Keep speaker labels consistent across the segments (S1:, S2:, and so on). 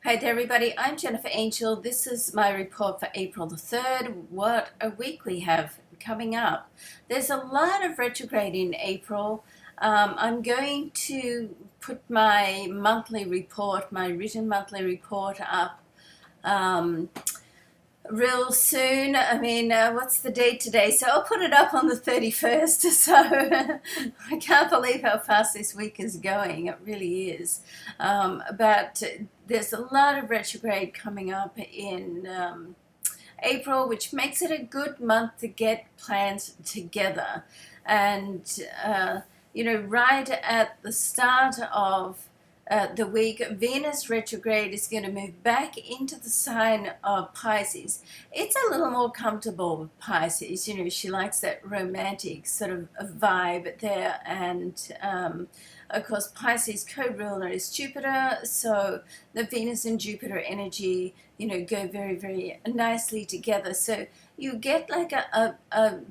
S1: Hi there everybody, I'm Jennifer Angel. This is my report for April the 3rd. What a week we have coming up. There's a lot of retrograde in April. I'm going to put my monthly report, my written monthly report up real soon. What's the date today? So I'll put it up on the 31st. So I can't believe how fast this week is going. It really is. But there's a lot of retrograde coming up in April, which makes it a good month to get plans together. And, right at the start of the week, Venus retrograde is going to move back into the sign of Pisces. It's a little more comfortable with Pisces. She likes that romantic sort of a vibe there. And of course, Pisces co-ruler is Jupiter. So the Venus and Jupiter energy, go very, very nicely together. So you get like a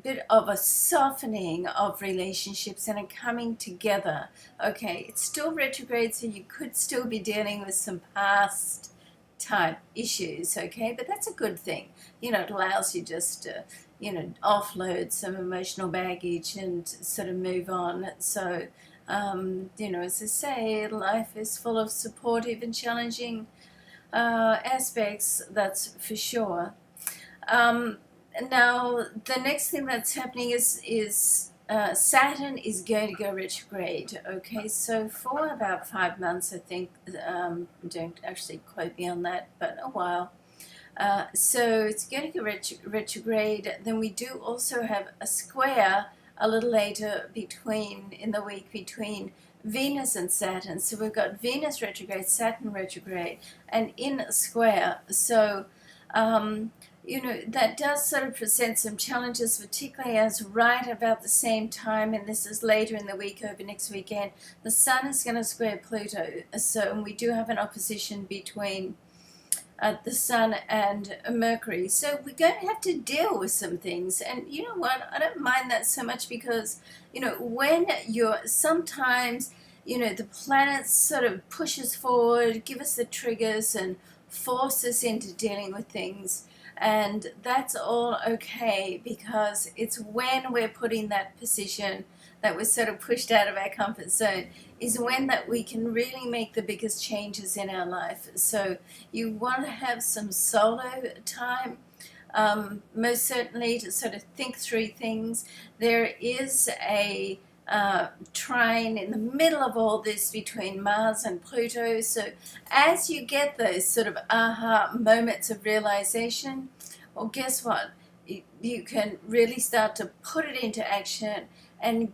S1: bit of a softening of relationships and a coming together. Okay, it's still retrograde, so you could still be dealing with some past type issues, okay, but that's a good thing. It allows you just to, offload some emotional baggage and sort of move on. So, as I say, life is full of supportive and challenging aspects, that's for sure. Now, the next thing that's happening is Saturn is going to go retrograde. Okay, so for about 5 months, I think. Don't actually quote me on that, but a while. So it's going to go retrograde. Then we do also have a square a little later in the week between Venus and Saturn. So we've got Venus retrograde, Saturn retrograde, and in a square. So that does sort of present some challenges, particularly as right about the same time, and this is later in the week, over next weekend, the Sun is going to square Pluto. So we do have an opposition between the Sun and Mercury. So we're going to have to deal with some things. And you know what? I don't mind that so much because, when you're sometimes, the planets sort of push us forward, give us the triggers and force us into dealing with things. And that's all okay, because it's when we're put in that position that we're sort of pushed out of our comfort zone is when that we can really make the biggest changes in our life. So you want to have some solo time, most certainly, to sort of think through things. There is a trine in the middle of all this between Mars and Pluto. So as you get those sort of aha moments of realization, well, guess what? You can really start to put it into action and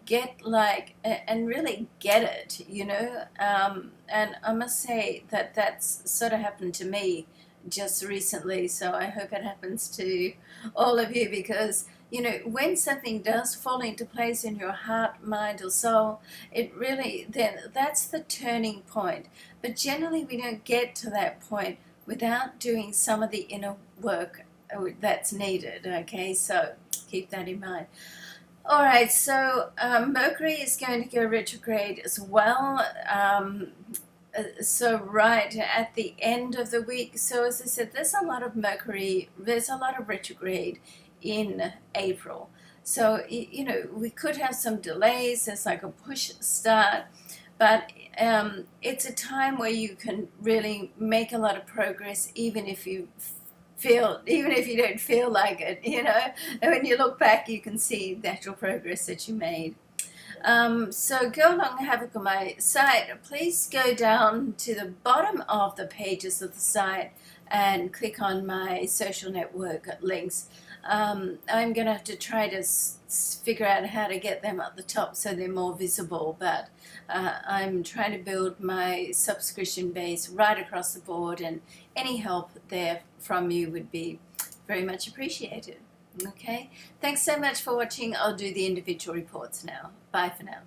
S1: and really get it, and I must say that that's sort of happened to me just recently. So I hope it happens to all of you, because when something does fall into place in your heart, mind, or soul, then that's the turning point. But generally, we don't get to that point without doing some of the inner work that's needed. Okay, so keep that in mind. All right, so Mercury is going to go retrograde as well. So right at the end of the week. So as I said, there's a lot of retrograde in April. So, we could have some delays. There's like a push start, but it's a time where you can really make a lot of progress, even if you don't feel like it, and when you look back, you can see the actual progress that you made. So go along and have a look at my site. Please go down to the bottom of the pages of the site and click on my social network links. I'm going to have to try to figure out how to get them at the top so they're more visible, but I'm trying to build my subscription base right across the board, and any help there from you would be very much appreciated. Okay, thanks so much for watching. I'll do the individual reports now. Bye for now.